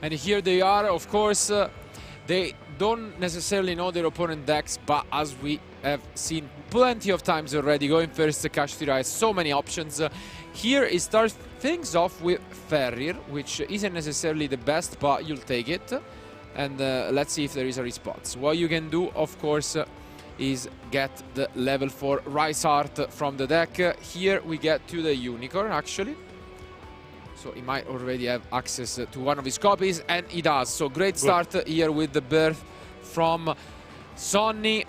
And here they are, of course. They don't necessarily know their opponent decks, but as we have seen plenty of times already, going first, Kashtira has so many options. Here he starts things off with Ferrir, which isn't necessarily the best, but you'll take it. And let's see if there is a response. What you can do, of course, is get the level 4 Rice Art from the deck. Here we get to the Unicorn, actually. So he might already have access to one of his copies, and he does. So great start here with the birth from Sonnhj.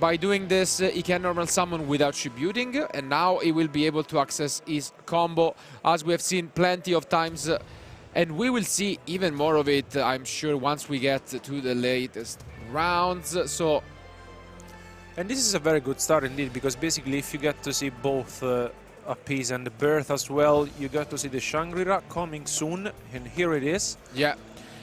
By doing this, he can normal summon without tributing, and now he will be able to access his combo, as we have seen plenty of times. And we will see even more of it, I'm sure, once we get to the latest rounds. So, and this is a very good start indeed, because basically if you get to see both Appease and the Birth as well, you got to see the Shangri-La coming soon, and here it is. Yeah,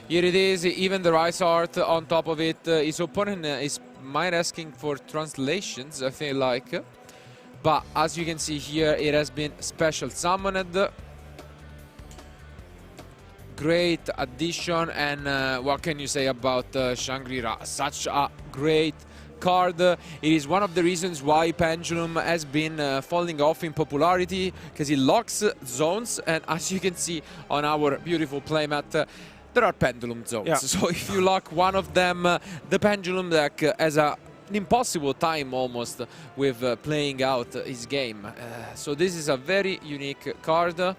here it is, even the Rice Art on top of it. His opponent is might asking for translations, I feel like. But as you can see here, it has been special summoned. Great addition, and what can you say about Shangri-La? Such a great card. It is one of the reasons why Pendulum has been falling off in popularity, because it locks zones, and as you can see on our beautiful playmat, there are Pendulum zones. Yeah. So if you lock one of them, the Pendulum deck has an impossible time almost with playing out his game. So this is a very unique card.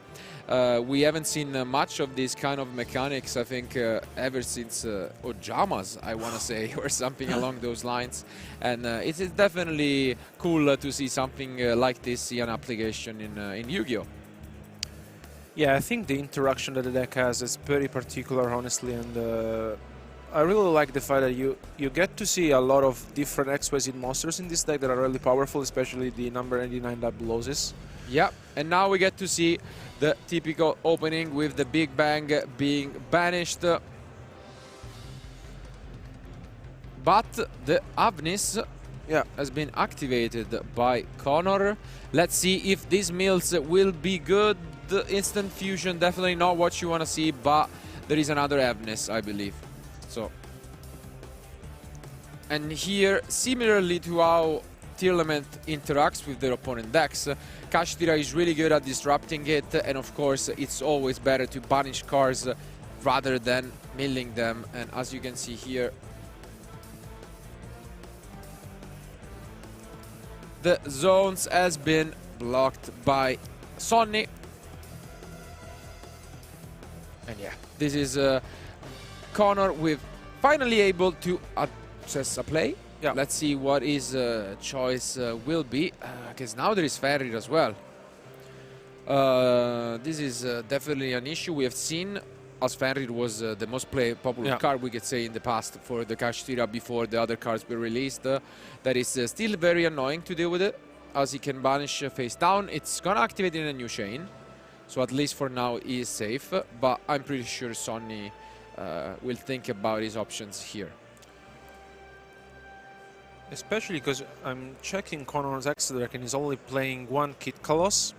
We haven't seen much of this kind of mechanics, I think, ever since Ojamas, I want to say, or something along those lines. And it is definitely cool to see something like this, see an application in Yu-Gi-Oh! Yeah, I think the interaction that the deck has is very particular, honestly, and I really like the fact that you get to see a lot of different exquisite monsters in this deck that are really powerful, especially the number 89 Double-Loses. Yeah, and now we get to see the typical opening with the Big Bang being banished. But the Avnis has been activated by Connor. Let's see if these mills will be good. The instant fusion, definitely not what you want to see, but there is another Avnis, I believe. So, and here, similarly to how Tearlament interacts with their opponent decks, Kashtira is really good at disrupting it, and of course it's always better to banish cards rather than milling them. And as you can see here, the zones has been blocked by Sonnhj. And yeah, this is Connor with finally able to access a play. Yeah. Let's see what his choice will be, because now there is Ferrir as well. This is definitely an issue we have seen, as Ferrir was the most popular card, we could say, in the past for the Kashtira before the other cards were released. That is still very annoying to deal with it, as he can banish face down. It's gonna activate in a new chain, so at least for now he is safe, but I'm pretty sure Sonnhj will think about his options here. Especially because I'm checking Connor's X deck and he's only playing one Kit Kalos.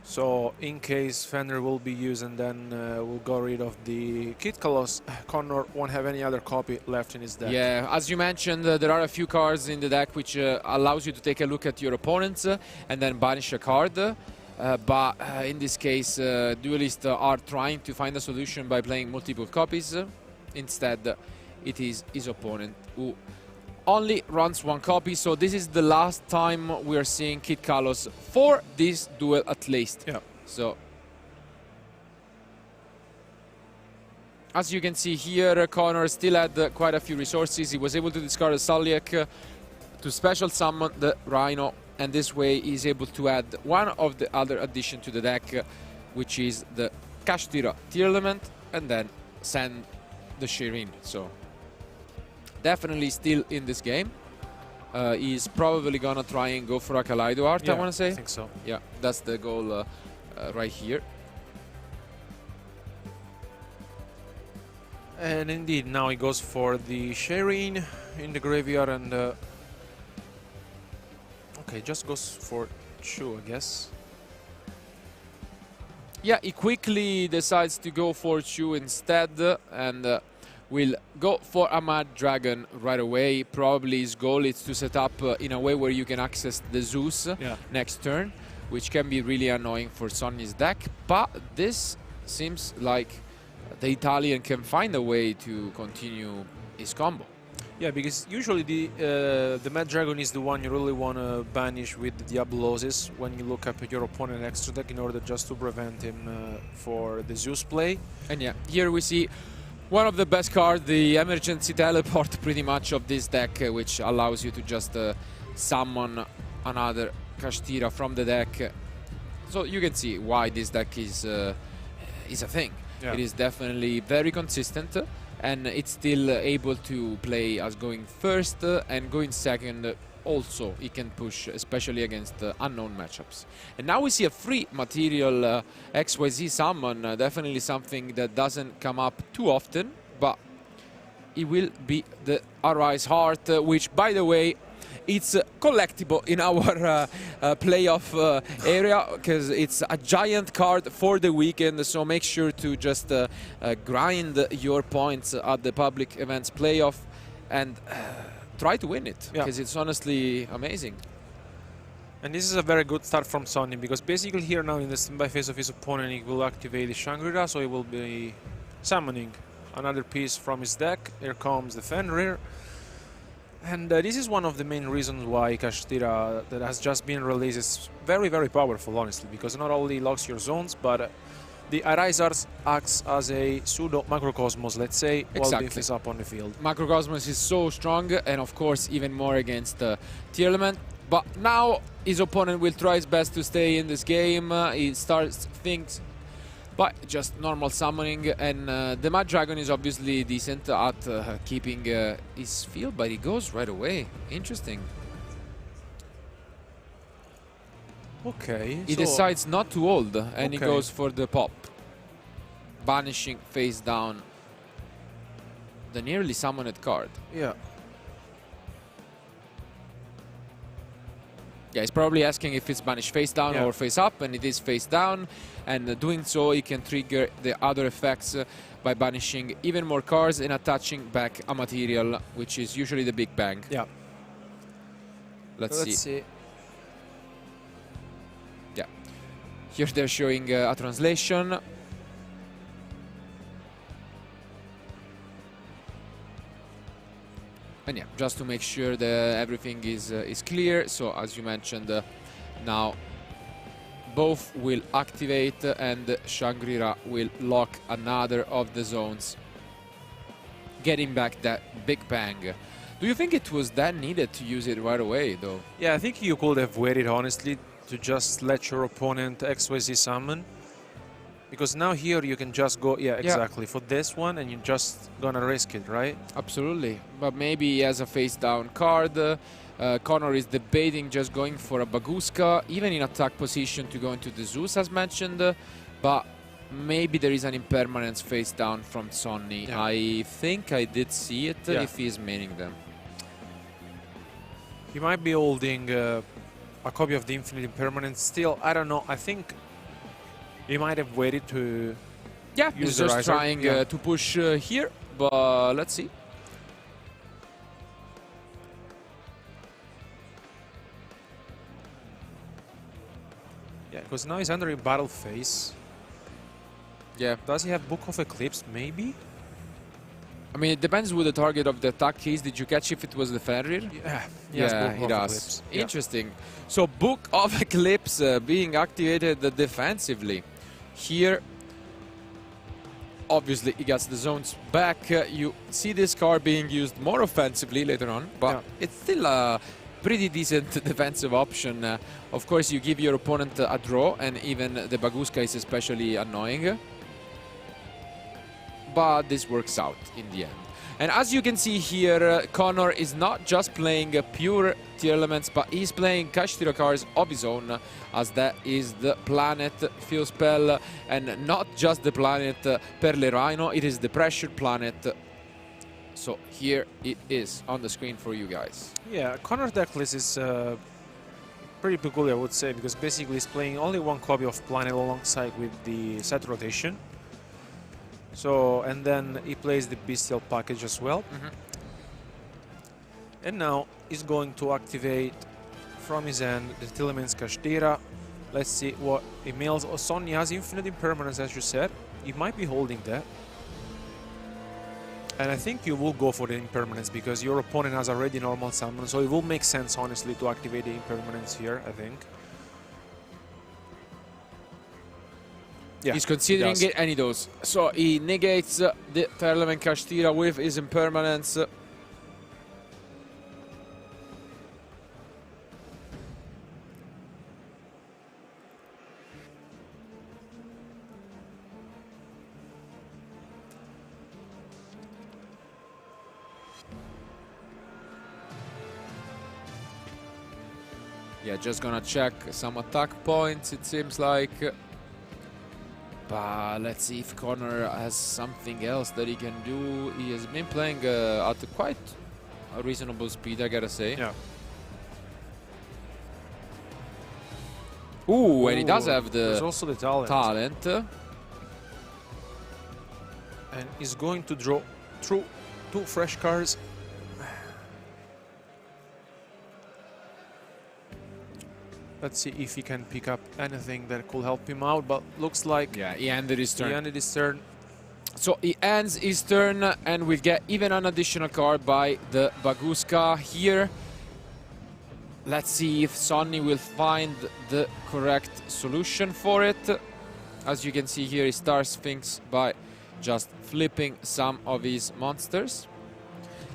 So in case Fenrir will be used and then we'll go rid of the Kit Kalos, Connor won't have any other copy left in his deck. Yeah, as you mentioned, there are a few cards in the deck which allows you to take a look at your opponents and then banish a card. But in this case, duelists are trying to find a solution by playing multiple copies. Instead, it is his opponent who only runs one copy, so this is the last time we are seeing Kit Kalos for this duel at least. Yeah. So, as you can see here, Connor still had quite a few resources. He was able to discard a Saliek to special summon the Rhino, and this way he's able to add one of the other addition to the deck, which is the Kashtira Tearlament, and then send the Shirin. So definitely still in this game. He's probably gonna try and go for a Kaleido Art, I want to say. I think so. Yeah, that's the goal right here. And indeed, now he goes for the Shireen in the graveyard and... okay, just goes for 2, I guess. Yeah, he quickly decides to go for Chu instead, and will go for a Mad Dragon right away. Probably his goal is to set up in a way where you can access the Zeus next turn, which can be really annoying for Sonnhj's deck. But this seems like the Italian can find a way to continue his combo. Yeah, because usually the Mad Dragon is the one you really want to banish with the Diablosis when you look up at your opponent extra deck in order just to prevent him for the Zeus play. And yeah, here we see one of the best cards, the emergency teleport pretty much of this deck, which allows you to just summon another Kashtira from the deck. So you can see why this deck is a thing. Yeah. It is definitely very consistent, and it's still able to play as going first and going second. Also, it can push, especially against unknown matchups. And now we see a free material XYZ summon, definitely something that doesn't come up too often, but it will be the Arise Heart, which, by the way, it's collectible in our playoff area, because it's a giant card for the weekend, so make sure to just grind your points at the public events playoff and try to win it, because it's honestly amazing. And this is a very good start from Sonnhj, because basically here now in the standby phase of his opponent he will activate the Shangri-La, so he will be summoning another piece from his deck. Here comes the Fenrir. And this is one of the main reasons why Kashtira that has just been released is very, very powerful, honestly, because not only locks your zones, but the Arise Arts acts as a pseudo Macrocosmos, let's say, while Biff is up on the field. Macrocosmos is so strong, and of course even more against Tearlaments. But now his opponent will try his best to stay in this game. He starts things by just normal summoning, and the Mad Dragon is obviously decent at keeping his field, but he goes right away. Interesting. Okay. He decides not to hold, and he goes for the pop, banishing face down the nearly summoned card. Yeah. Yeah, he's probably asking if it's banished face down or face up, and it is face down. And doing so, he can trigger the other effects by banishing even more cards and attaching back a material, which is usually the Big Bang. Yeah. Let's see. Yeah. Here they're showing a translation. And yeah, just to make sure that everything is clear. So as you mentioned, now both will activate, and Shangri-La will lock another of the zones, getting back that Big Bang. Do you think it was that needed to use it right away, though? Yeah, I think you could have waited, honestly, to just let your opponent XYZ summon. Because now here you can just go, exactly, for this one, and you're just gonna risk it, right? Absolutely. But maybe he has a face-down card. Connor is debating just going for a Baguska, even in attack position, to go into the Zeus, as mentioned. But maybe there is an impermanence face-down from Sonnhj. Yeah. I think I did see it if he is maining them. He might be holding a copy of the Infinite Impermanence still. I don't know. I think he might have waited to he's just trying to push here, but let's see. Yeah, because now he's under a battle phase. Yeah. Does he have Book of Eclipse? Maybe? I mean, it depends who the target of the attack is. Did you catch if it was the Fenrir? Yeah, he does. Interesting. So Book of Eclipse being activated defensively. Here, obviously, he gets the zones back. You see this card being used more offensively later on, but it's still a pretty decent defensive option. Of course, you give your opponent a draw, and even the Baguska is especially annoying. But this works out in the end. And as you can see here, Connor is not just playing pure Tearlaments, but he's playing Kashtira cards of his own, as that is the planet Field Spell, and not just the planet Perle Rhino, it is the Pressure planet. So here it is on the screen for you guys. Yeah, Connor's deck list is pretty peculiar, I would say, because basically he's playing only one copy of Planet alongside with the set rotation. So, and then he plays the Bestial package as well. And now he's going to activate from his end the Tearlaments Kashtira. Let's see what he mills. Oh, Sonnhj has infinite impermanence, as you said. He might be holding that. And I think you will go for the impermanence because your opponent has already normal summon, so it will make sense, honestly, to activate the impermanence here, I think. Yeah, he's considering it, and he does. So he negates the Tearlaments Kashtira with his impermanence. Yeah, just gonna check some attack points, it seems like. But let's see if Connor has something else that he can do. He has been playing at quite a reasonable speed, I gotta say. Yeah. Ooh, and he does have there's also the talent. And he's going to draw through 2 fresh cards. Let's see if he can pick up anything that could help him out, but looks like... Yeah, he ended his turn. He ended his turn. So he ends his turn, and we get even an additional card by the Baguska here. Let's see if Sonnhj will find the correct solution for it. As you can see here, he starts things by just flipping some of his monsters.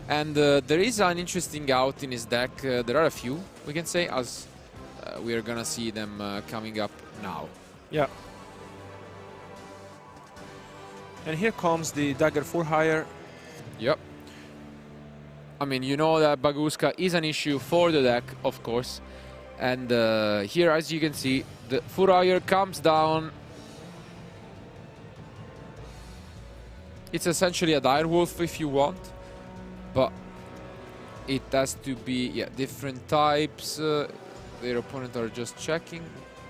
And there is an interesting out in his deck. There are a few, we can say, as... we are gonna see them coming up now. Yeah. And here comes the Dagger for Hire. Yep. I mean, you know that Baguska is an issue for the deck, of course. And here, as you can see, the Furrier comes down. It's essentially a Direwolf if you want, but it has to be different types. Their opponent are just checking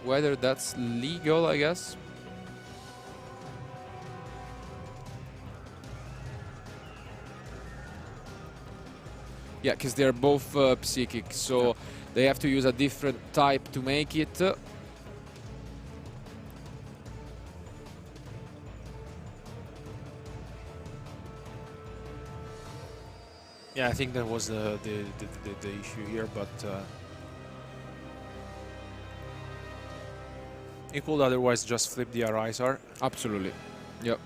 whether that's legal, I guess. Yeah, because they're both psychic, so they have to use a different type to make it. Yeah, I think that was the issue here, but he could otherwise just flip the Arisar. Absolutely. Yep.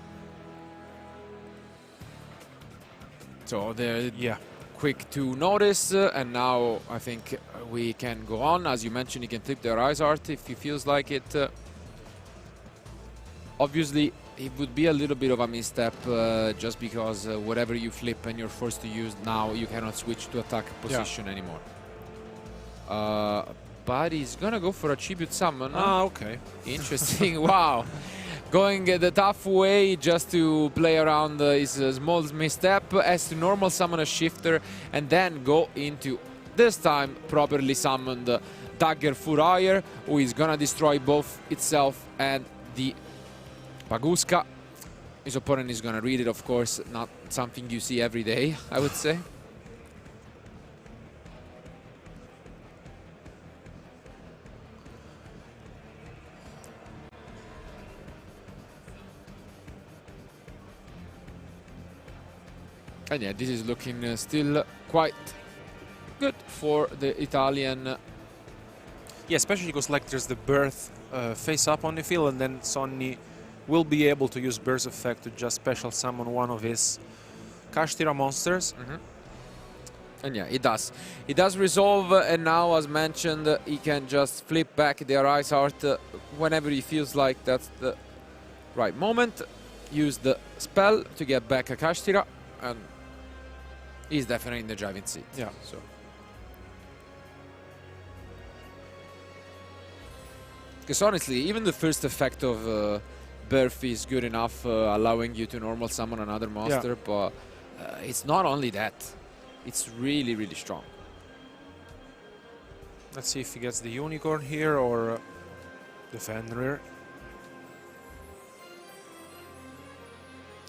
So they're quick to notice, and now I think we can go on. As you mentioned, he can flip the Arisar if he feels like it. Obviously, it would be a little bit of a misstep just because whatever you flip and you're forced to use now, you cannot switch to attack position anymore. But he's gonna go for a tribute summon. Ah, okay. Interesting. Wow. Going the tough way just to play around his small misstep as to normal summon a shifter and then go into, this time, properly summoned Dagger Furrier, who is gonna destroy both itself and the Baguska. His opponent is gonna read it, of course, not something you see every day, I would say. And yeah, this is looking still quite good for the Italian. Yeah, especially because like there's the Birth face up on the field, and then Sonnhj will be able to use Burst effect to just special summon one of his Kashtira monsters. And yeah, it does. It does resolve, and now, as mentioned, he can just flip back the Arise Art whenever he feels like that's the right moment. Use the spell to get back a Kashtira, and he's definitely in the driving seat. Yeah. So. Because honestly, even the first effect of Birth is good enough, allowing you to normal summon another monster, but it's not only that. It's really, really strong. Let's see if he gets the Unicorn here or the Fenrir.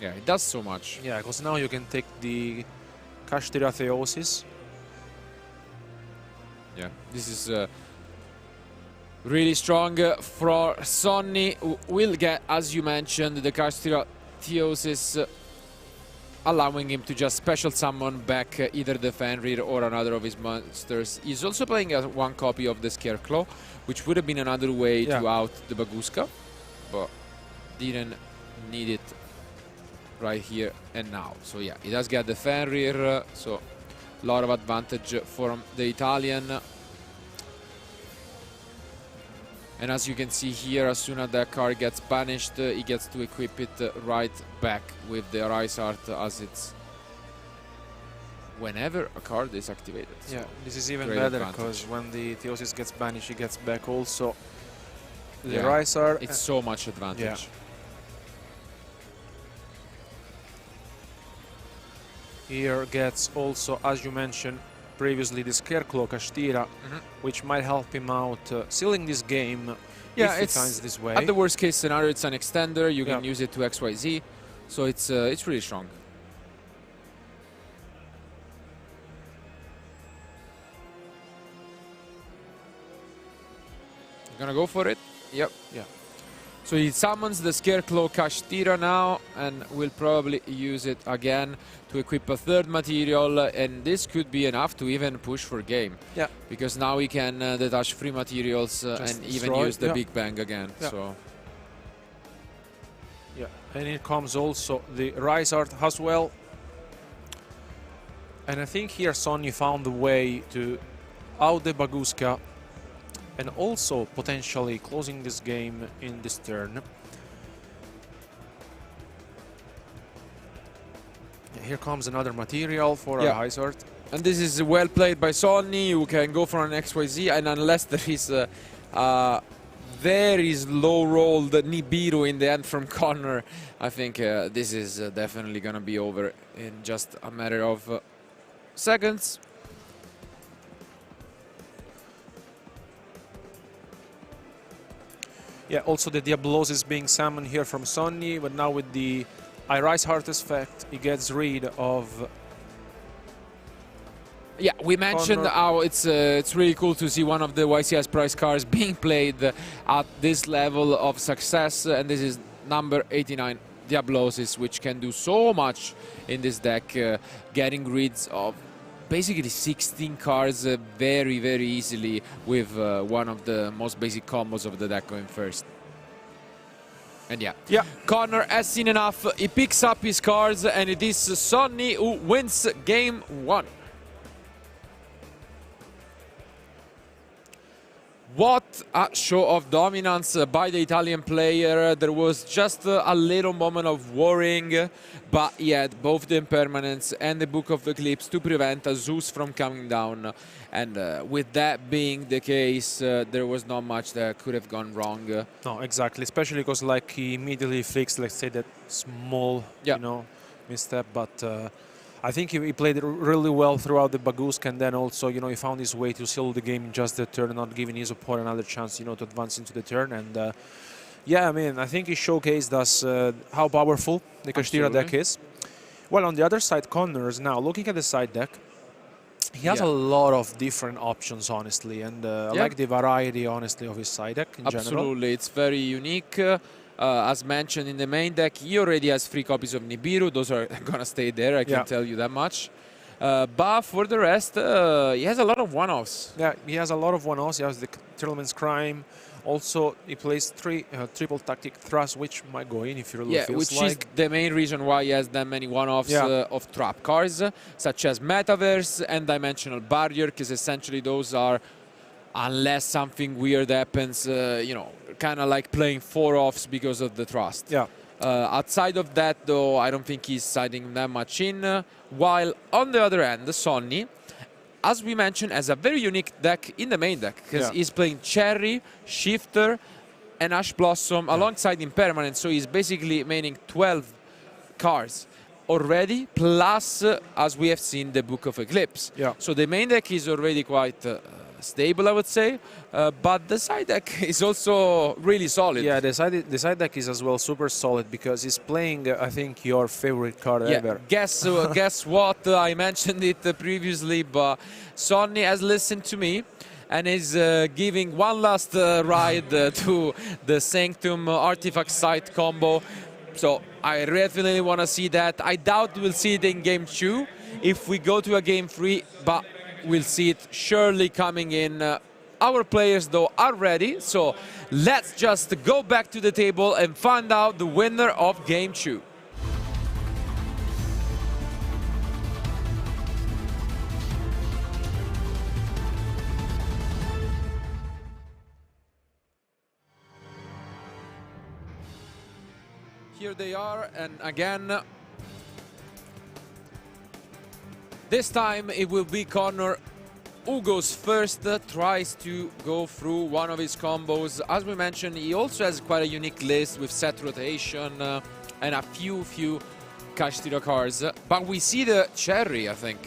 Yeah, it does so much. Yeah, because now you can take the Kashtira Theosis. Yeah, this is really strong for Sonnhj, who will get, as you mentioned, the Kashtira Theosis, allowing him to just special summon back either the Fenrir or another of his monsters. He's also playing one copy of the Scarecrow, which would have been another way to out the Baguska, but didn't need it right here and now. So yeah, he does get the Fenrir, so a lot of advantage from the Italian. And as you can see here, as soon as that card gets banished, he gets to equip it right back with the Rise Art, as it's whenever a card is activated. Yeah, so this is even better because when the Theosis gets banished, he gets back also the Rise Art. It's so much advantage. Yeah. Here gets also, as you mentioned previously, the Scarecrow Kashtira, which might help him out sealing this game if he finds this way. At the worst case scenario, it's an extender. You can use it to XYZ, so it's really strong. Gonna go for it. Yep. Yeah. So he summons the Scarecrow Kashtira now, and will probably use it again to equip a third material, and this could be enough to even push for game. Yeah. Because now he can detach free materials and even use the Big Bang again. Yeah. So. Yeah, and here comes also the Rise Art as well. And I think here Sonnhj found the way to out the Baguska and also potentially closing this game in this turn. Here comes another material for a Rise Art. And this is well played by Sonnhj, who can go for an XYZ, and unless there is a very slow rolled Nibiru in the end from Connor, I think this is definitely going to be over in just a matter of seconds. Yeah, also the Diablos is being summoned here from Sonnhj, but now with the Rise Heart effect, he gets rid of. Yeah, we mentioned how it's really cool to see one of the YCS prize cards being played at this level of success, and this is number 89, Diablosis, which can do so much in this deck, getting rid of basically 16 cards very, very easily with one of the most basic combos of the deck going first. And yeah, Connor has seen enough. He picks up his cards, and it is Sonnhj who wins game 1. What a show of dominance by the Italian player. There was just a little moment of worrying, but he had both the Impermanence and the Book of Eclipse to prevent a Zeus from coming down. And with that being the case, there was not much that could have gone wrong. No, exactly. Especially because like he immediately fixed, let's say, that small, you know, misstep. But I think he played it really well throughout the Baguska, and then also, you know, he found his way to seal the game in just the turn, not giving his opponent another chance, you know, to advance into the turn. And yeah, I mean, I think he showcased us how powerful the Kashtira deck is. Well, on the other side, Connors, now looking at the side deck, he has a lot of different options, honestly, and I like the variety, honestly, of his side deck in general. Absolutely, it's very unique. As mentioned in the main deck, he already has 3 copies of Nibiru. Those are going to stay there, I can tell you that much. But for the rest, he has a lot of one-offs. Yeah, he has a lot of one-offs. He has the Tearlaments Crime. Also, he plays 3 triple tactic thrust, which might go in if you really feel like. Which is the main reason why he has that many one-offs of trap cards, such as Metaverse and Dimensional Barrier, because essentially those are, unless something weird happens, you know, kind of like playing 4-offs because of the trust. Yeah. Outside of that, though, I don't think he's siding that much in. While on the other end, Sonnhj, as we mentioned, has a very unique deck in the main deck, because he's playing Cherry, Shifter, and Ash Blossom alongside Impermanence. So he's basically maining 12 cards already, plus, as we have seen, the Book of Eclipse. Yeah. So the main deck is already quite stable, I would say. But the side deck is also really solid. Yeah, the side deck is as well super solid because he's playing, I think, your favorite card ever. Guess what? I mentioned it previously, but Sonnhj has listened to me and is giving one last ride to the Sanctum Artifact site combo. So I definitely want to see that. I doubt we'll see it in game 2 if we go to a game 3, but we'll see it surely coming in. Our players, though, are ready, so let's just go back to the table and find out the winner of game 2. Here they are, and again, this time it will be Connor who goes first, tries to go through one of his combos. As we mentioned, he also has quite a unique list with set rotation and a few Kashtira cards. But we see the cherry, I think.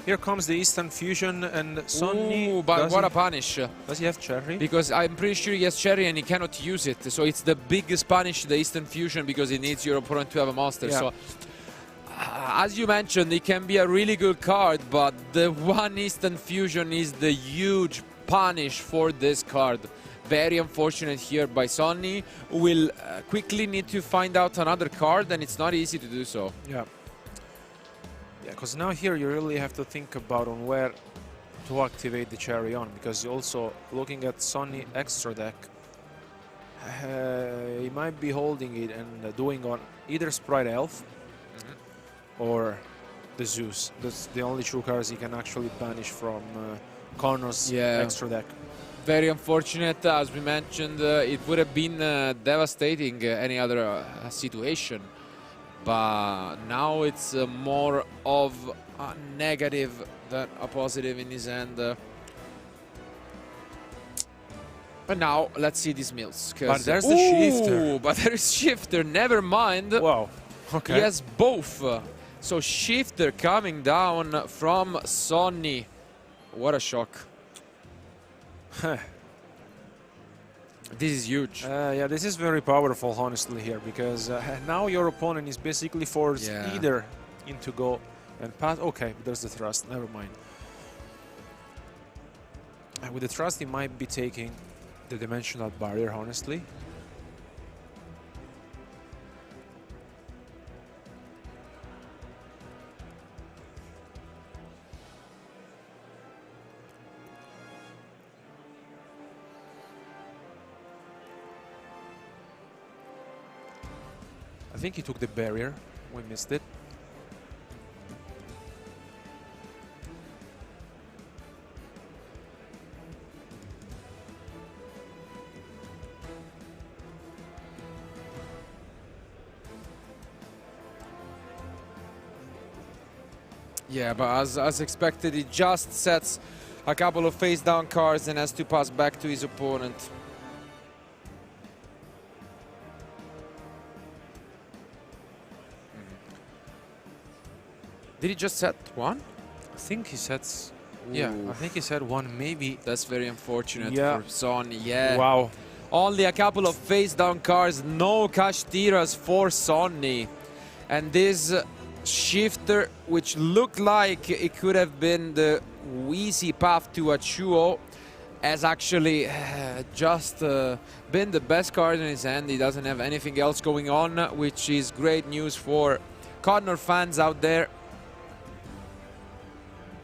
Here comes the instant fusion and Sonnhj. Ooh, but what a punish. Does he have cherry? Because I'm pretty sure he has cherry and he cannot use it. So it's the biggest punish, the instant fusion, because it needs your opponent to have a monster. Yeah. So as you mentioned, it can be a really good card, but the one instant fusion is the huge punish for this card. Very unfortunate here by Sonnhj, who will quickly need to find out another card, and it's not easy to do so. Yeah. Yeah, because now here you really have to think about on where to activate the cherry on, because also looking at Sonnhj extra deck, he might be holding it and doing on either Sprite Elf or the Zeus. That's the only two cards he can actually banish from Connor's extra deck. Very unfortunate, as we mentioned. It would have been devastating any other situation. But now it's more of a negative than a positive in his hand. But now, let's see these mills. But there's the shifter. But there is shifter, never mind. Wow, okay. He has both. So shifter coming down from Sonnhj. What a shock. This is huge. Yeah, this is very powerful, honestly, here, because now your opponent is basically forced either into go and pass. Okay, there's the thrust, never mind. With the thrust, he might be taking the dimensional barrier, honestly. I think he took the barrier. We missed it. Yeah, but as expected, he just sets a couple of face-down cards and has to pass back to his opponent. Did he just set one? I think he sets... Ooh. Yeah, I think he said one, maybe. That's very unfortunate for Sonnhj. Yeah. Wow. Only a couple of face-down cards, no Kashtiras for Sonnhj. And this shifter, which looked like it could have been the easy path to a 2-0, has actually just been the best card in his hand. He doesn't have anything else going on, which is great news for Connor fans out there,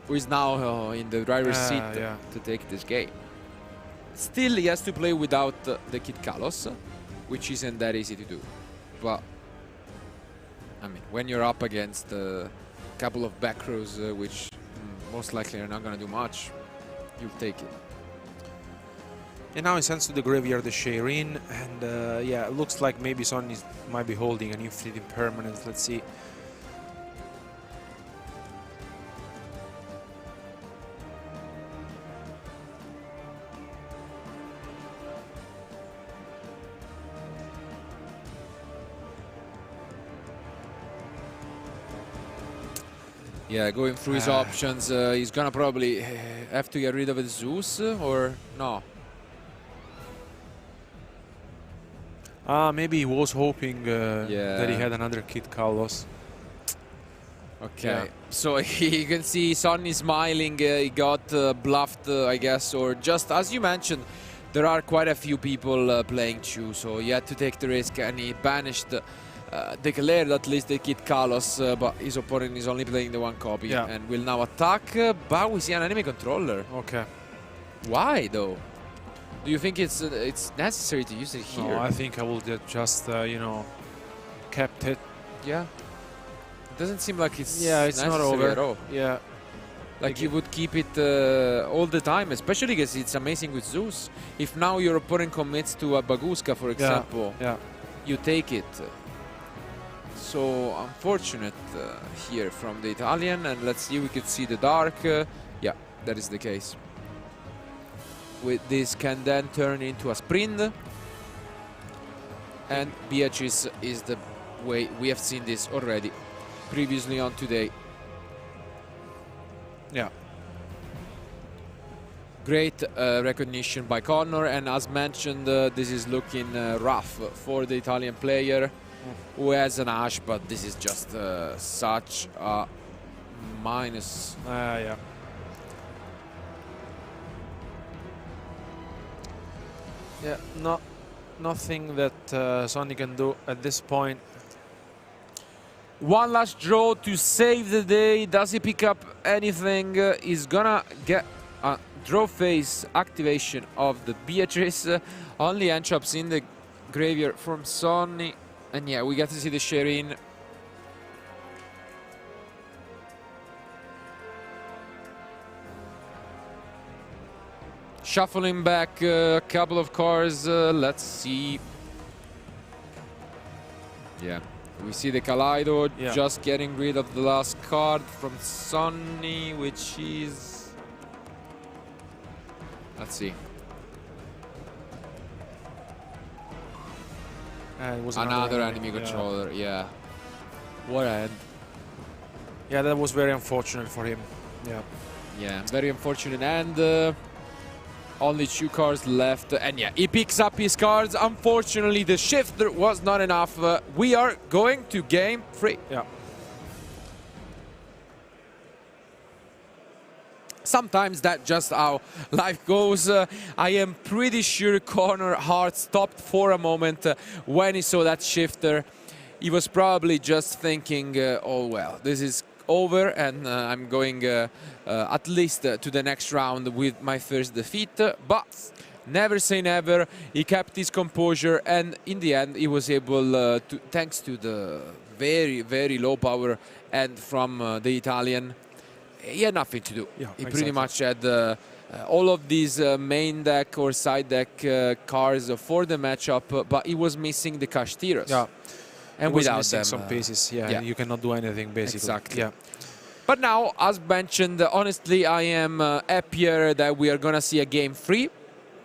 who is now in the driver's seat to take this game. Still, he has to play without the Kid Kalos, which isn't that easy to do. But, I mean, when you're up against a couple of back rows, which most likely are not going to do much, you'll take it. And now he sends to the graveyard the Shayrin, and yeah, it looks like maybe Sonnhj might be holding an Infinite Impermanence. Let's see. Yeah, going through his options, he's gonna probably have to get rid of the Zeus, or no? Maybe he was hoping that he Yeah. had another Kid Carlos. Okay, Yeah. so you can see Sonnhj smiling, he got bluffed, I guess, or just as you mentioned, there are quite a few people playing Chu, so he had to take the risk and he banished, declared at least the Kid Carlos, but his opponent is only playing the one copy and will now attack, but we see an enemy controller. Okay. Why though? Do you think it's necessary to use it here? No, I think I will just, you know, kept it. Yeah. Doesn't seem like it's it's not over at all. Yeah, like you would keep it all the time, especially because it's amazing with Zeus. If now your opponent commits to a Baguska, for example, you take it. So unfortunate here from the Italian, and let's see, we could see the dark. Yeah, that is the case. With this can then turn into a sprint, and Beatrice is the way we have seen this already previously on today. Yeah. Great recognition by Connor, and as mentioned, this is looking rough for the Italian player who has an Ash, but this is just such a minus. Yeah. Yeah, nothing that Sonnhj can do at this point. One last draw to save the day. Does he pick up anything? He's gonna get a draw phase activation of the Beatrice. Only entraps in the graveyard from Sonnhj. And yeah, we get to see the Sherin. Shuffling back a couple of cards. Let's see. Yeah. We see the Kaleido just getting rid of the last card from Sonnhj, which is... Let's see. It was another enemy controller, yeah. What a end. Yeah, that was very unfortunate for him. Yeah. Yeah, very unfortunate. And only 2 cards left. And yeah, he picks up his cards. Unfortunately, the shifter was not enough. We are going to game 3. Yeah. Sometimes that's just how life goes. I am pretty sure Connor Hart stopped for a moment when he saw that shifter. He was probably just thinking, oh well, this is over and I'm going at least to the next round with my first defeat. But never say never. He kept his composure, and in the end he was able to, thanks to the very, very low power and from the Italian, he had nothing to do. Yeah, he pretty much had all of these main deck or side deck cards for the matchup, but he was missing the Kashtiras. Yeah. And without them, some pieces, you cannot do anything basically. Exactly. Yeah. But now, as mentioned, honestly, I am happier that we are gonna see a game 3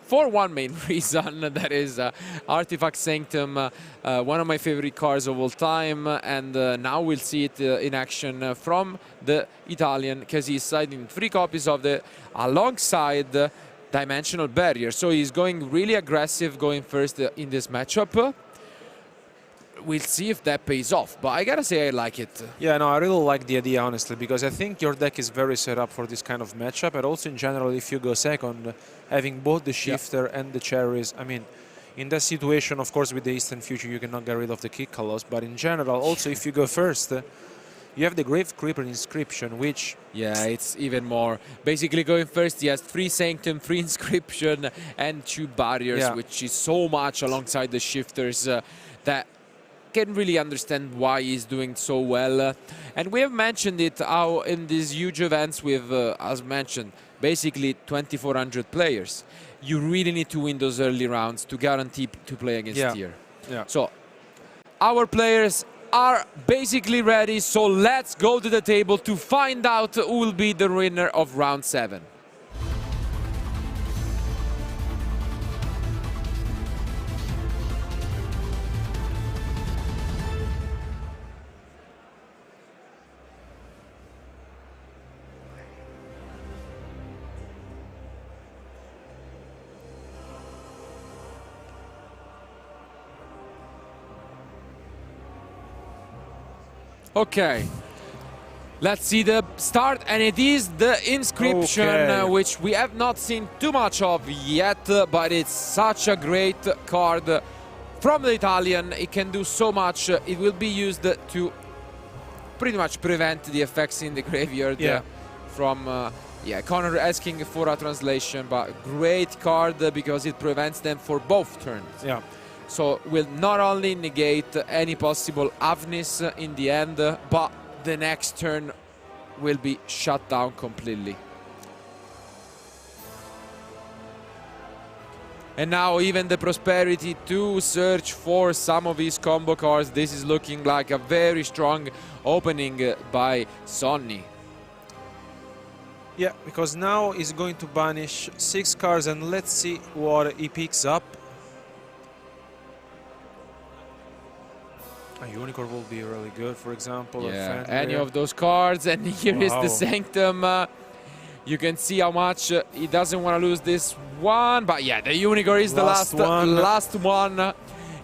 for one main reason, that is Artifact Sanctum, one of my favorite cards of all time, and now we'll see it in action from the Italian, because he's siding 3 copies of the alongside Dimensional Barrier, so he's going really aggressive, going first in this matchup. We'll see if that pays off, but I gotta say I like it. Yeah, no, I really like the idea, honestly, because I think your deck is very set up for this kind of matchup, and also in general, if you go second, having both the shifter and the cherries, I mean, in that situation, of course, with the Eastern Future, you cannot get rid of the Kick Colors, but in general, also, if you go first, you have the Grave Creeper Inscription, which... Yeah, it's even more. Basically, going first, he has 3 Sanctum, 3 Inscription, and 2 Barriers, which is so much alongside the shifters that can really understand why he's doing so well. And we have mentioned it, how in these huge events with, as mentioned, basically 2,400 players, you really need to win those early rounds to guarantee to play against tier. Yeah. So our players are basically ready, so let's go to the table to find out who will be the winner of round 7. Okay. Let's see the start, and it is the inscription, which we have not seen too much of yet, but it's such a great card from the Italian. It can do so much. It will be used to pretty much prevent the effects in the graveyard from Connor asking for a translation, but great card because it prevents them for both turns. Yeah. So will not only negate any possible Avnis in the end, but the next turn will be shut down completely. And now even the Prosperity to search for some of his combo cards. This is looking like a very strong opening by Sonnhj. Yeah, because now he's going to banish 6 cards, and let's see what he picks up. A Unicorn will be really good, for example. Yeah, any of those cards, and here is the Sanctum. You can see how much he doesn't want to lose this one, but yeah, the Unicorn is the last one.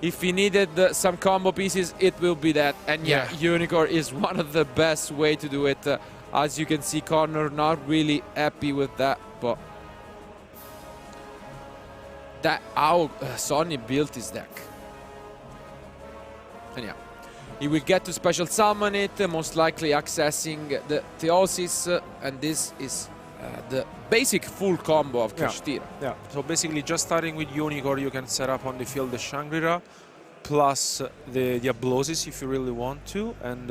If he needed some combo pieces, it will be that. And yeah, Unicorn is one of the best way to do it. As you can see, Connor not really happy with that, but that how Sonnhj built his deck. And yeah, he will get to special summon it, most likely accessing the Theosis, and this is the basic full combo of Kashtira. Yeah, so basically just starting with Unicorn, you can set up on the field the Shangri-La, plus the Diablosis if you really want to, and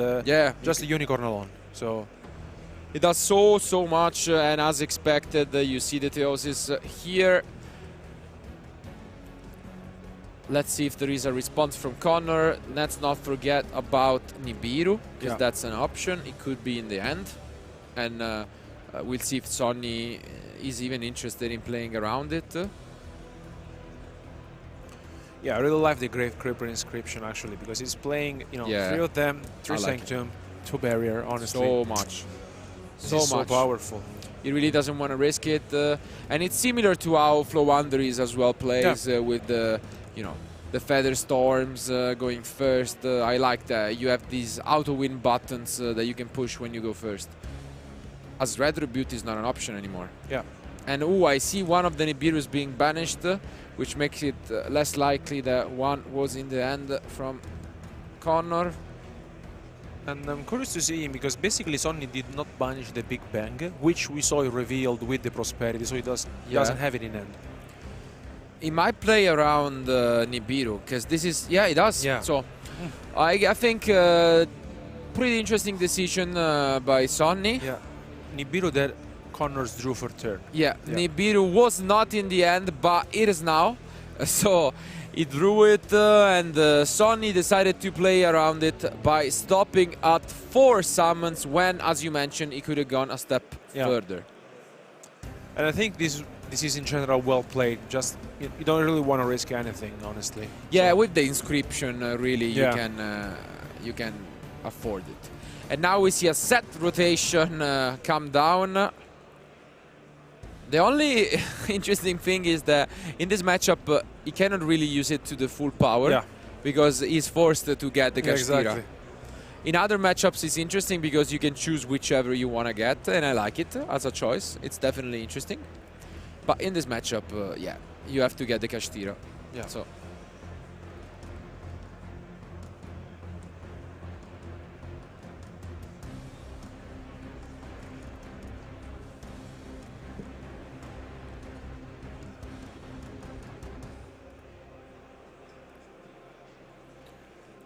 just the Unicorn alone. So it does so much, and as expected, you see the Theosis here. Let's see if there is a response from Connor. Let's not forget about Nibiru, because that's an option. It could be in the end. And we'll see if Sonnhj is even interested in playing around it. Yeah, I really like the Grave Creeper inscription, actually, because he's playing, 3 of them, 3 Sanctum, 2 Barrier, honestly. So much. So powerful. He really doesn't want to risk it. And it's similar to how Flow Wanderers as well plays with the the Feather Storms going first. I like that. You have these auto-win buttons that you can push when you go first. As Retribute is not an option anymore. Yeah. And I see one of the Nibirus being banished, which makes it less likely that one was in the end from Connor. And I'm curious to see him, because basically Sonnhj did not banish the Big Bang, which we saw revealed with the Prosperity, so he doesn't have it in end. He might play around Nibiru, because this is... Yeah, he does. Yeah. So I think pretty interesting decision by Sonnhj. Yeah. Nibiru that Connors drew for turn. Yeah, Nibiru was not in the end, but it is now. So he drew it, and Sonnhj decided to play around it by stopping at 4 summons when, as you mentioned, he could have gone a step further. And I think this is in general well played. Just you don't really want to risk anything, honestly. Yeah, so with the inscription, really you can afford it. And now we see a set rotation come down. The only interesting thing is that in this matchup, he cannot really use it to the full power because he's forced to get the Kashtira. Exactly. In other matchups, it's interesting because you can choose whichever you want to get, and I like it as a choice. It's definitely interesting. But in this matchup, you have to get the Kashtira. Yeah. So.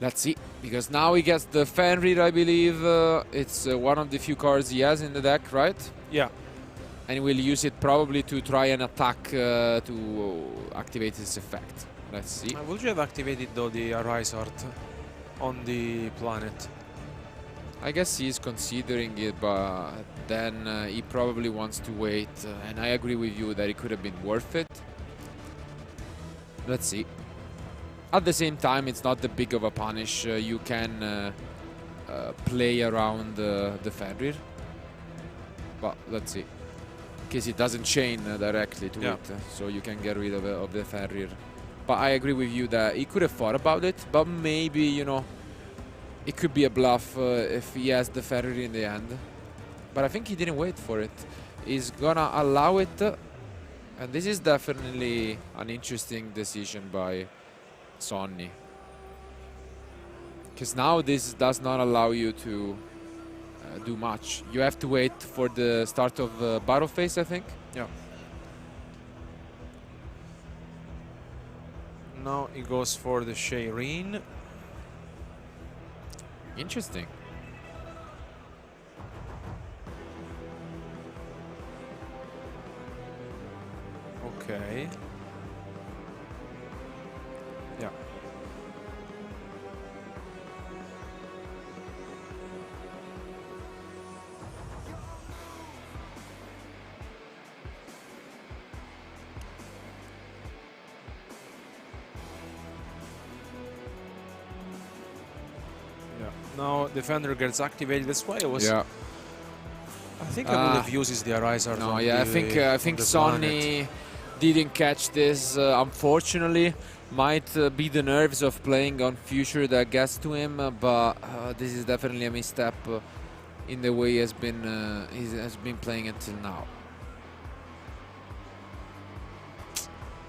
Let's see, because now he gets the Fenrir, I believe. It's one of the few cards he has in the deck, right? Yeah. And he will use it probably to try and attack to activate this effect. Let's see. Would you have activated, though, the Arise Art on the planet? I guess he's considering it, but then he probably wants to wait. And I agree with you that it could have been worth it. Let's see. At the same time, it's not that big of a punish. You can play around the Fenrir. But let's see. In case it doesn't chain directly to it. So you can get rid of the Fenrir. But I agree with you that he could have thought about it. But maybe, it could be a bluff if he has the Ferrer in the end. But I think he didn't wait for it. He's gonna allow it. And this is definitely an interesting decision by Sonnhj. Because now this does not allow you to do much. You have to wait for the start of battle phase, I think. Yeah. Now he goes for the Shireen. Interesting. Okay. Yeah. Yeah. Now defender gets activated. That's why it was. Yeah. I think I believe uses the Arizer. No, yeah, I think Sonnhj didn't catch this. Unfortunately, might be the nerves of playing on future that gets to him. But this is definitely a misstep in the way he has been playing until now.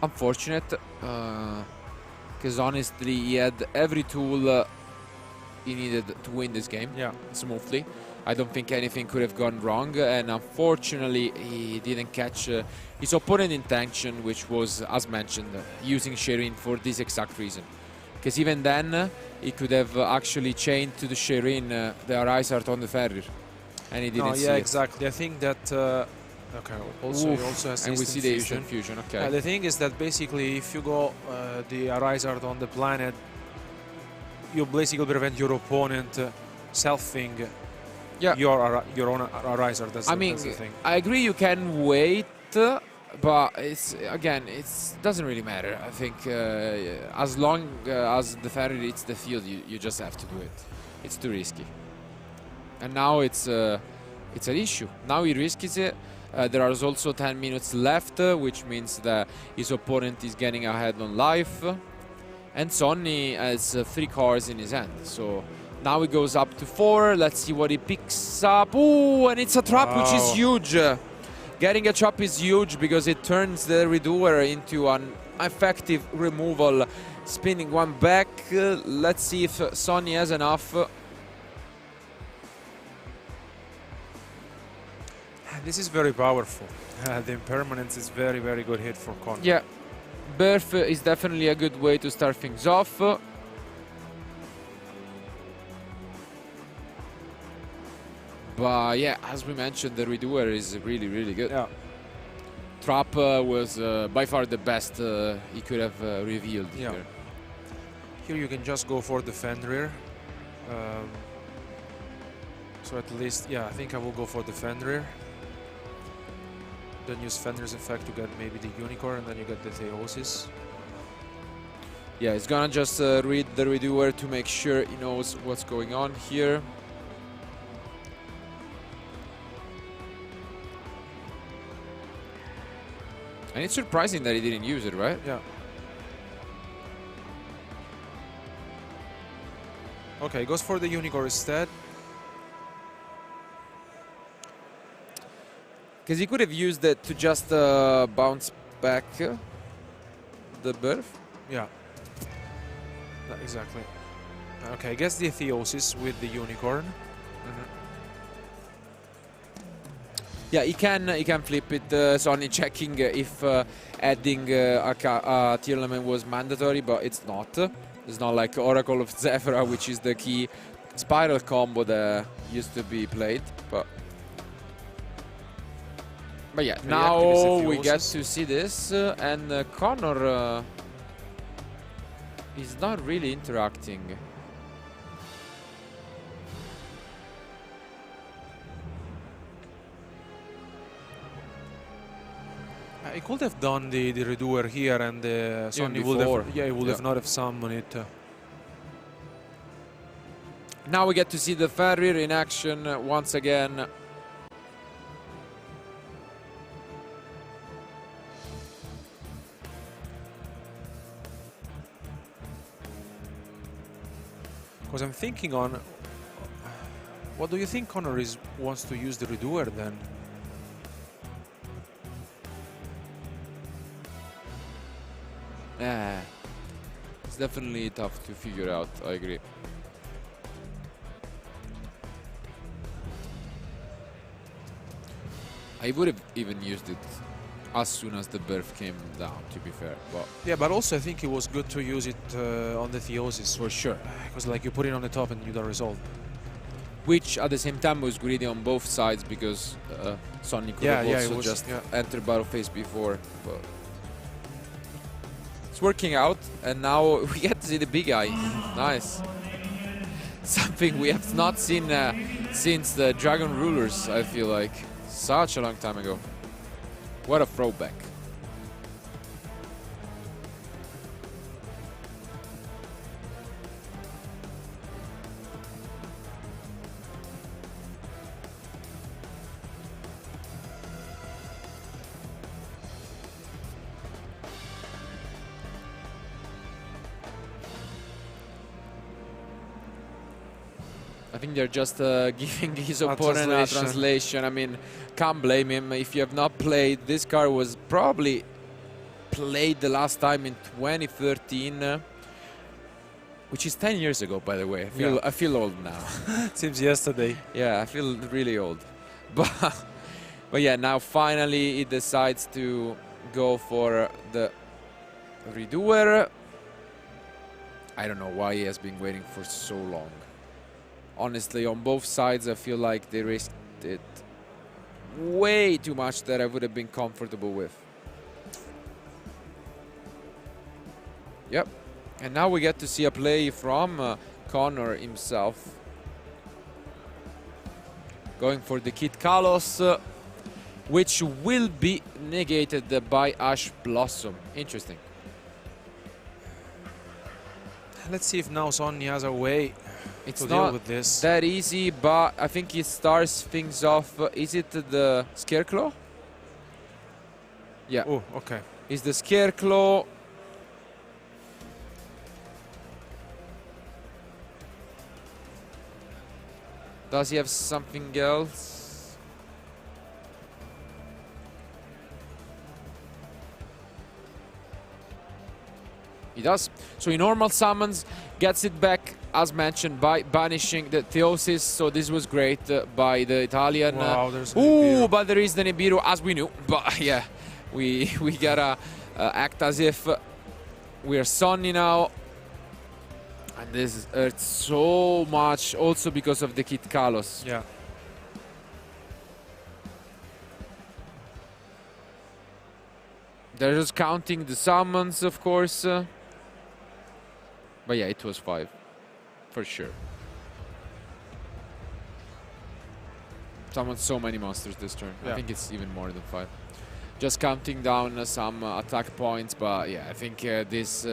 Unfortunate, because honestly, he had every tool he needed to win this game smoothly. I don't think anything could have gone wrong, and unfortunately he didn't catch his opponent intention, which was, as mentioned, using Shireen for this exact reason. Because even then, he could have actually chained to the Shireen the Arisart on the Ferrer, and he didn't see it. Exactly. I think that okay. Also, he also has and we see the fusion. instant fusion. Okay. The thing is that basically, if you go the Arisart on the planet, you basically prevent your opponent selfing your own Arizer. That's the thing. I agree you can wait, but it's again, it doesn't really matter. I think as long as the Ferrer hits the field, you just have to do it. It's too risky. And now it's an issue. Now he risks it. There are also 10 minutes left, which means that his opponent is getting ahead on life. And Sonnhj has 3 cars in his hand, so now he goes up to 4. Let's see what he picks up. Ooh, and it's a trap, which is huge. Getting a trap is huge because it turns the Redoer into an effective removal. Spinning one back. Let's see if Sonnhj has enough. This is very powerful. The impermanence is very, very good hit for Connor. Yeah, Birth is definitely a good way to start things off. But yeah, as we mentioned, the Redoer is really, really good. Yeah. Trap was by far the best he could have revealed here. Here you can just go for the Fenrir. So at least, I think I will go for the Fenrir. Then use Fenrir's effect to get maybe the Unicorn, and then you get the Theosis. Yeah, he's gonna just read the Redoer to make sure he knows what's going on here. And it's surprising that he didn't use it, right? Yeah. Okay, goes for the Unicorn instead. Because he could have used it to just bounce back the Birth. Yeah. Exactly. Okay, gets the Theosis with the Unicorn. Yeah, he can flip it. Sonnhj checking if adding a Tearlament was mandatory, but it's not. It's not like Oracle of Zephyra, which is the key spiral combo that used to be played. But yeah, now we get to see this, and Connor is not really interacting. He could have done the Redoer here, and Sonnhj would have, would have not have summoned it. Now we get to see the Ferrir in action once again. Because I'm thinking on... What do you think Connor wants to use the redoer then? It's definitely tough to figure out, I agree. I would have even used it as soon as the birth came down, to be fair. But yeah, but also I think it was good to use it on the Theosis. for sure. Because like you put it on the top and you don't resolve. Which at the same time was greedy on both sides because Sonnhj could have also just entered battle phase before. But it's working out, and now we get to see the big eye. Nice. Something we have not seen since the Dragon Rulers, I feel like. Such a long time ago. What a throwback. I think they're just giving his opponent a translation. I mean, can't blame him. If you have not played, this card was probably played the last time in 2013, which is 10 years ago, by the way. I feel old now. Seems yesterday. Yeah, I feel really old. But yeah, now finally he decides to go for the redoer. I don't know why he has been waiting for so long. Honestly, on both sides, I feel like they risked it way too much that I would have been comfortable with. Yep. And now we get to see a play from Connor himself. Going for the Kid Kalos, which will be negated by Ash Blossom. Interesting. Let's see if now Sonnhj has a way It's to not deal with this. that easy, but I think he starts things off. Is it the Scareclaw? Yeah. Oh, okay. Is the Scareclaw. Does he have something else? He does. So he normal summons, gets it back, as mentioned, by banishing the Theosis. So this was great by the Italian. Wow, there's but there is the Nibiru, as we knew. But yeah, we gotta act as if we're Sonnhj now. And this hurts so much, also because of the Kid Kalos. Yeah. They're just counting the summons, of course. But yeah, it was 5. For sure. Summoned so many monsters this turn. Yeah. I think it's even more than 5. Just counting down some attack points. But yeah, I think this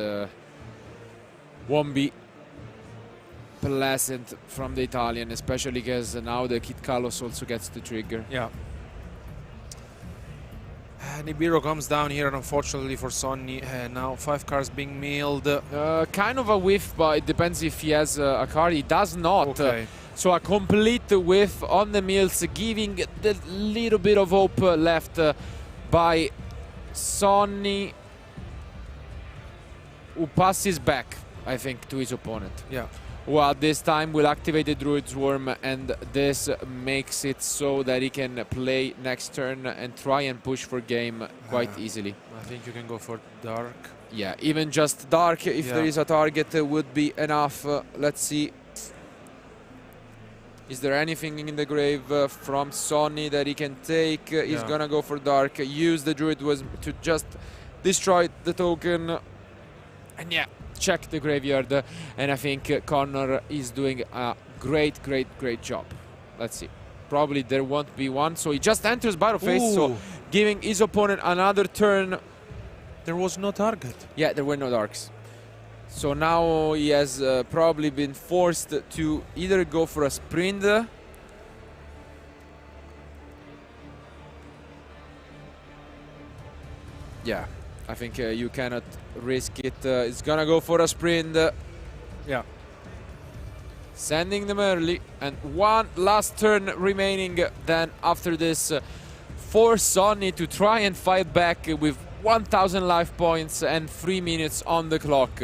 won't be pleasant from the Italian, especially because now the Kid Kalos also gets the trigger. Yeah. Nibiru comes down here, unfortunately for Sonnhj. Now 5 cards being milled. Kind of a whiff, but it depends if he has a card. He does not. Okay. So a complete whiff on the mills, giving the little bit of hope left by Sonnhj, who passes back, I think, to his opponent. Yeah. Well, this time will activate the Druid Swarm, and this makes it so that he can play next turn and try and push for game quite easily. I think you can go for Dark. Yeah, even just Dark, if there is a target, would be enough. Let's see. Is there anything in the grave from Sonnhj that he can take? He's gonna go for Dark. Use the Druid was to just destroy the token. And yeah, check the graveyard. And I think Connor is doing a great job. Let's see. Probably there won't be one. So he just enters battle phase, so giving his opponent another turn. There was no target. Yeah, there were no Darks. So now he has probably been forced to either go for a sprint. Yeah, I think you cannot risk it. It's gonna go for a sprint. Yeah. Sending them early, and one last turn remaining then after this for Sonnhj to try and fight back with 1000 life points and 3 minutes on the clock.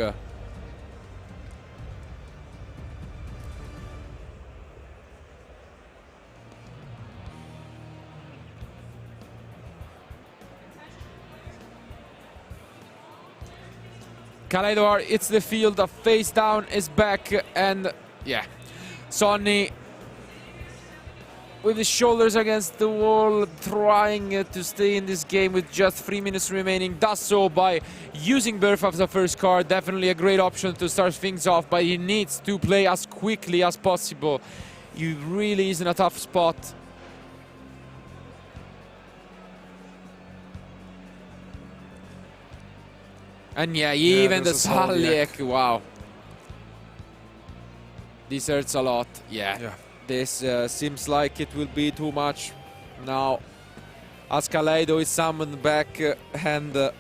Kaleidoar, it's the field, a face down is back, and yeah, Sonnhj with his shoulders against the wall, trying to stay in this game with just 3 minutes remaining. Does so by using Birth as the first card. Definitely a great option to start things off, but he needs to play as quickly as possible. He really is in a tough spot. And yeah, even the Saliek, wow. This hurts a lot, yeah. This seems like it will be too much now. As Kaleido is summoned back and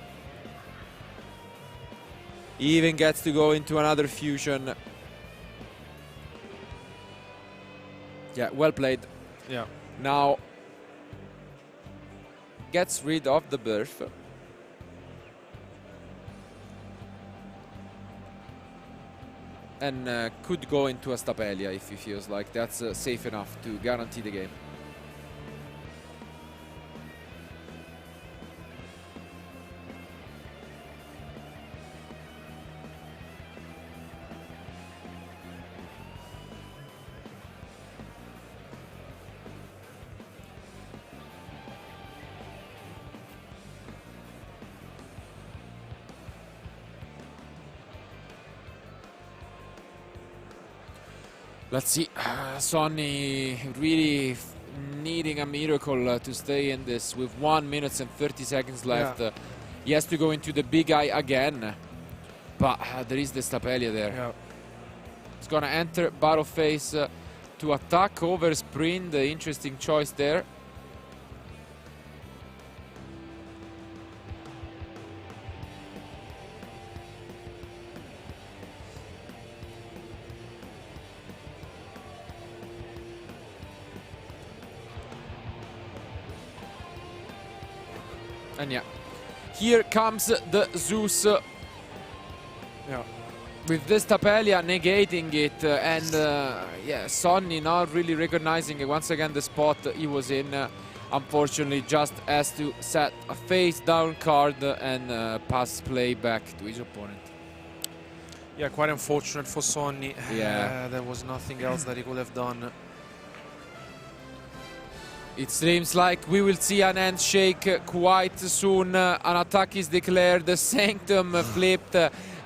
he even gets to go into another fusion. Yeah, well played. Yeah. Now gets rid of the Birth. And could go into a Stapelia if he feels like that's safe enough to guarantee the game. Let's see, Sonnhj really needing a miracle to stay in this with 1 minute and 30 seconds left. He has to go into the big eye again, but there is the Stapelia there. Yeah. He's gonna enter battle phase to attack over sprint, the interesting choice there. And yeah, here comes the Zeus. Yeah. With this Stapelia negating it, and yeah, Sonnhj not really recognizing it once again the spot he was in. Unfortunately, just has to set a face down card and pass play back to his opponent. Yeah, quite unfortunate for Sonnhj. Yeah, there was nothing else that he could have done. It seems like we will see an handshake quite soon. An attack is declared. The Sanctum flipped,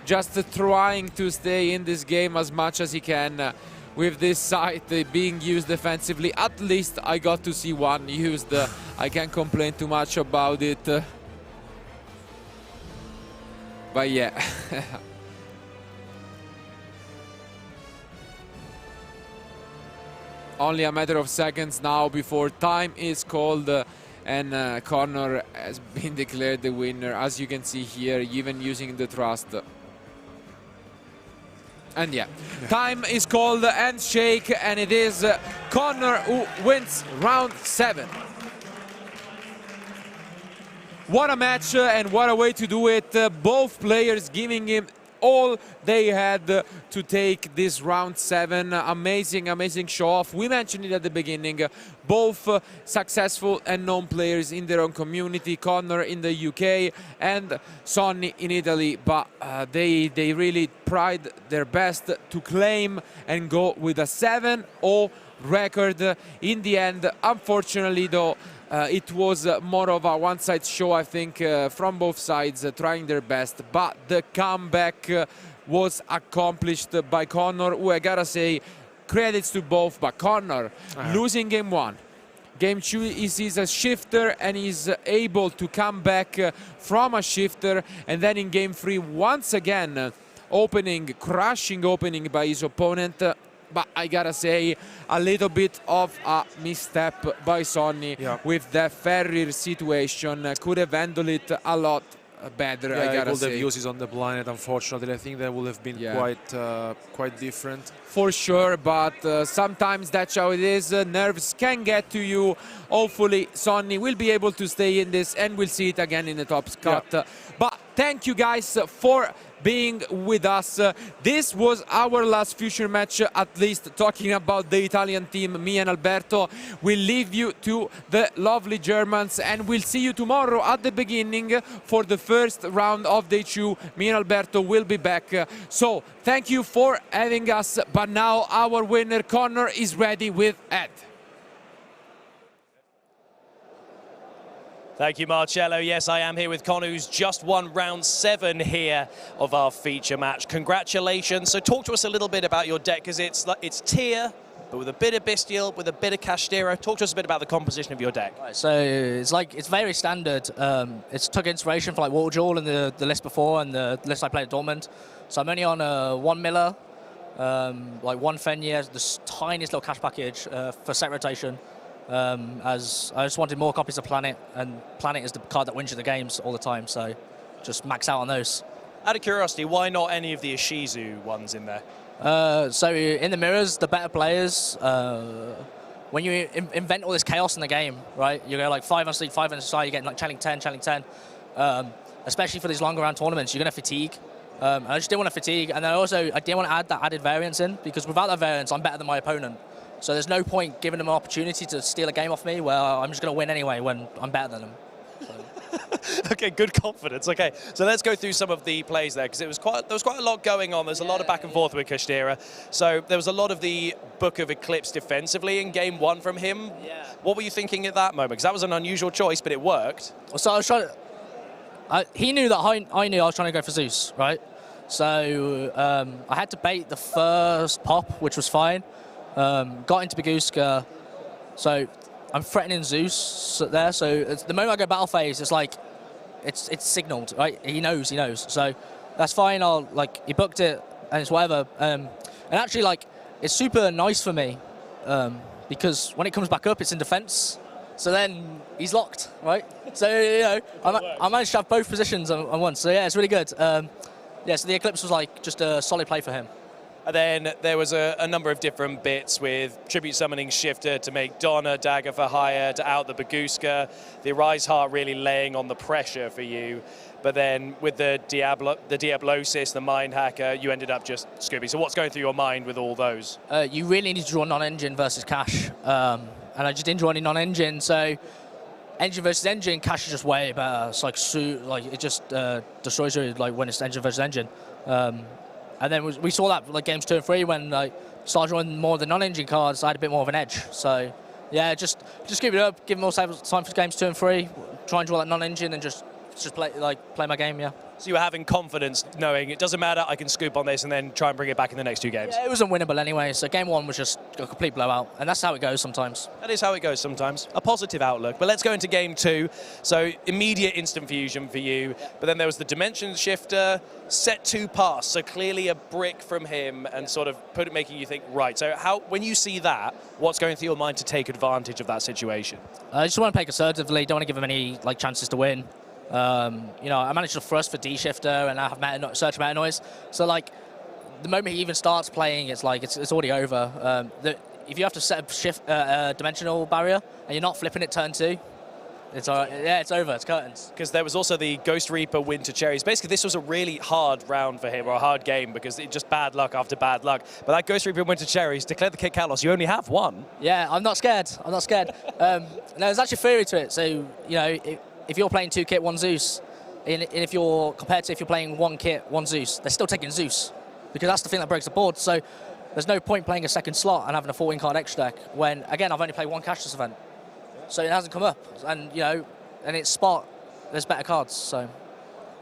just trying to stay in this game as much as he can. With this site being used defensively, at least I got to see one used. I can't complain too much about it. But yeah. Only a matter of seconds now before time is called, and Connor has been declared the winner, as you can see here, even using the trust. And yeah, time is called, handshake, and it is Connor who wins round 7. What a match and what a way to do it. Both players giving him all they had to take this round 7. Amazing show off. We mentioned it at the beginning. Both successful and known players in their own community. Connor in the UK and Sonnhj in Italy. But they really tried their best to claim and go with a 7-0 record. In the end, unfortunately though, it was more of a one-side show, I think, from both sides, trying their best. But the comeback was accomplished by Connor, who I gotta say, credits to both. But Connor losing game 1. Game 2, he sees a shifter and he's able to come back from a shifter. And then in game 3, once again, crushing opening by his opponent. But I gotta say, a little bit of a misstep by Sonnhj with the Ferrir situation. Could have handled it a lot better, Yeah, I he gotta would have say. uses on the blind, unfortunately. I think that would have been quite different. For sure, but sometimes that's how it is. Nerves can get to you. Hopefully, Sonnhj will be able to stay in this, and we'll see it again in the top cut. Yeah. But thank you guys for being with us. This was our last future match, at least talking about the Italian team. Me and Alberto will leave you to the lovely Germans, and we'll see you tomorrow at the beginning for the first round of day 2. Me and Alberto will be back. So thank you for having us, but now our winner Connor is ready with Ed. Thank you, Marcello. Yes, I am here with Connor, who's just won round 7 here of our feature match. Congratulations. So talk to us a little bit about your deck, because it's tier, but with a bit of Bestial, with a bit of Kashtira. Talk to us a bit about the composition of your deck. Right, so it's very standard. It's took inspiration from like Waterjewel and the list before and the list I played at Dortmund. So I'm only on 1 Miller, like 1 Fenrir, this tiniest little cash package for set rotation. As I just wanted more copies of Planet, and Planet is the card that wins you the games all the time, so just max out on those. Out of curiosity, why not any of the Ishizu ones in there? So in the mirrors, the better players, when you invent all this chaos in the game, right, you go like 5 on sleep, 5 on side, you get like channeling 10, especially for these longer round tournaments, you're going to fatigue. I just didn't want to fatigue, and then also I didn't want to add that added variance in, because without that variance, I'm better than my opponent. So there's no point giving them an opportunity to steal a game off me where I'm just going to win anyway when I'm better than them. So. Okay, good confidence. Okay, so let's go through some of the plays there, because there was quite a lot going on. There's a lot of back and forth with Kashtira. So there was a lot of the Book of Eclipse defensively in game 1 from him. Yeah. What were you thinking at that moment? Because that was an unusual choice, but it worked. So I was trying to, he knew that I knew I was trying to go for Zeus, right? So I had to bait the first pop, which was fine. Got into Baguska, so I'm threatening Zeus there. So the moment I go battle phase, it's like it's signaled, right? He knows. So that's fine. He booked it, and it's whatever. And actually, like, it's super nice for me because when it comes back up, it's in defense. So then he's locked, right? So I managed to have both positions on once. So yeah, it's really good. Yeah, so the Eclipse was like just a solid play for him. And then there was a number of different bits with Tribute Summoning Shifter to make Donna Dagger for hire, to out the Baguska, the Rise Heart really laying on the pressure for you. But then with the Diablosis, the Mind Hacker, you ended up just Scooby. So what's going through your mind with all those? You really need to draw non-engine versus Cash. And I just didn't draw any non-engine, so engine versus engine, Cash is just way better. It's like, it just destroys you like when it's engine versus engine. And then we saw that like games 2 and 3 when like started drawing more of the non-engine cards. I had a bit more of an edge. So yeah, just keep it up. Give them more time for games 2 and 3. Try and draw that non-engine and just play my game. Yeah. So you were having confidence, knowing it doesn't matter. I can scoop on this and then try and bring it back in the next 2 games. Yeah, it was unwinnable anyway. So game 1 was just a complete blowout, and that's how it goes sometimes. That is how it goes sometimes. A positive outlook. But let's go into game 2. So immediate instant fusion for you. But then there was the Dimension Shifter, set 2 pass. So clearly a brick from him, and sort of making you think, right. So when you see that, what's going through your mind to take advantage of that situation? I just want to play assertively. Don't want to give him any like chances to win. I managed to thrust for D-Shifter, and I have search meta noise. So like, the moment he even starts playing, it's like it's already over. If you have to set a dimensional barrier and you're not flipping it turn 2, it's over. It's curtains. Because there was also the Ghost Reaper Winter Cherries. Basically, this was a really hard round for him, or a hard game, because it just bad luck after bad luck. But that Ghost Reaper Winter Cherries, declare the Kit Kalos, you only have 1. Yeah, I'm not scared. There's actually theory to it. So if you're playing 2 kit, 1 Zeus, and if you're playing 1 kit, 1 Zeus, they're still taking Zeus, because that's the thing that breaks the board. So there's no point playing a second slot and having a 14 card extra deck when, again, I've only played 1 cash this event, so it hasn't come up. And and it's spot. There's better cards, so.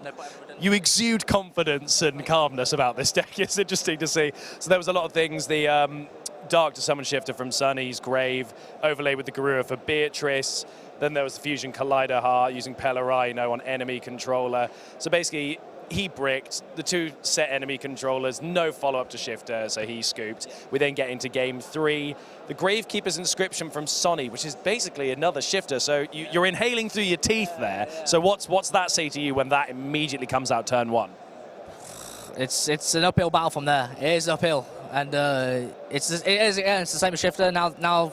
No point. You exude confidence and calmness about this deck. It's interesting to see. So there was a lot of things. The Dark to Summon Shifter from Sonnhj's Grave, overlaid with the Garura for Beatrice. Then there was the Fusion Collider Heart using Pellerino on enemy controller. So basically, he bricked the 2 set enemy controllers, no follow-up to Shifter, so he scooped. We then get into game 3. The Gravekeeper's Inscription from Sonnhj, which is basically another Shifter, so you're inhaling through your teeth there. So what's that say to you when that immediately comes out turn 1? It's an uphill battle from there. It is uphill, and it's the same as Shifter. Now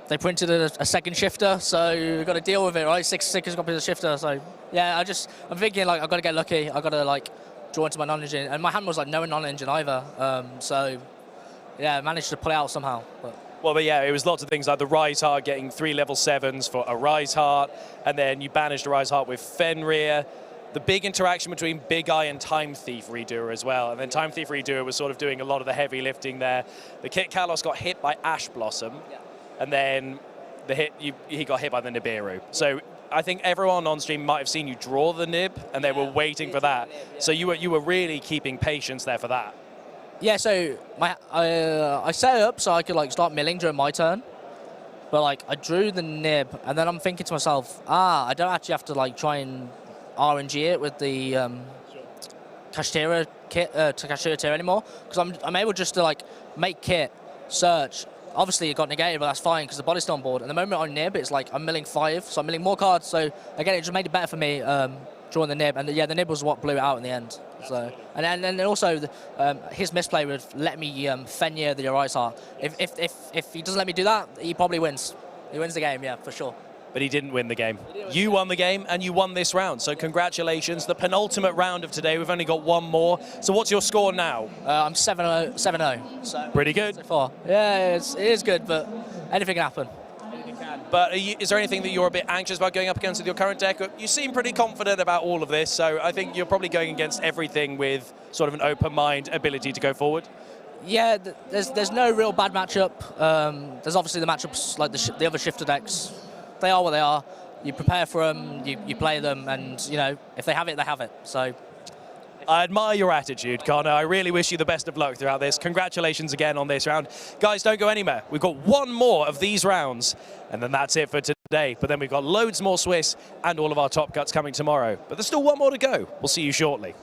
they printed a second Shifter, so you've got to deal with it, right? 6 has got to be the Shifter, so yeah, I'm thinking like I've got to get lucky. I've got to like draw into my non-engine, and my hand was like no non-engine either. So yeah, I managed to pull it out somehow. But yeah, it was lots of things like the Rise Heart getting 3 level 7s for a Rise Heart, and then you banished a Rise Heart with Fenrir. The big interaction between Big Eye and Time Thief Redoer as well, and then Time Thief Redoer was sort of doing a lot of the heavy lifting there. The Kit Kalos got hit by Ash Blossom, and then he got hit by the Nibiru. So I think everyone on stream might have seen you draw the Nib, and they were waiting for that. So you were really keeping patience there for that. Yeah, so I set it up so I could like start milling during my turn, but like I drew the Nib, and then I'm thinking to myself, I don't actually have to like try and RNG it with the Kashtira kit to Kashtira tier anymore, because I'm able just to like make kit, search. Obviously it got negated, but that's fine because the body's still on board. And the moment I nib, it's like I'm milling 5, so I'm milling more cards. So again, it just made it better for me drawing the nib, and the nib was what blew it out in the end. So and then also his misplay would let me Fenrir the Rise Heart. If he doesn't let me do that, he probably wins. He wins the game, yeah, for sure. But he didn't win the game. You won the game, and you won this round. So congratulations. The penultimate round of today. We've only got one more. So what's your score now? I'm 7-0. So pretty good. So far. Yeah, it is good, but anything can happen. But is there anything that you're a bit anxious about going up against with your current deck? You seem pretty confident about all of this, so I think you're probably going against everything with sort of an open mind, ability to go forward. Yeah, there's no real bad matchup. There's obviously the matchups like the other shifter decks. They are what they are. You prepare for them, you play them, and you know if they have it, they have it. So I admire your attitude, Connor. I really wish you the best of luck throughout this. Congratulations again on this round. Guys, don't go anywhere. We've got one more of these rounds, and then that's it for today. But then we've got loads more Swiss and all of our top cuts coming tomorrow. But there's still one more to go. We'll see you shortly.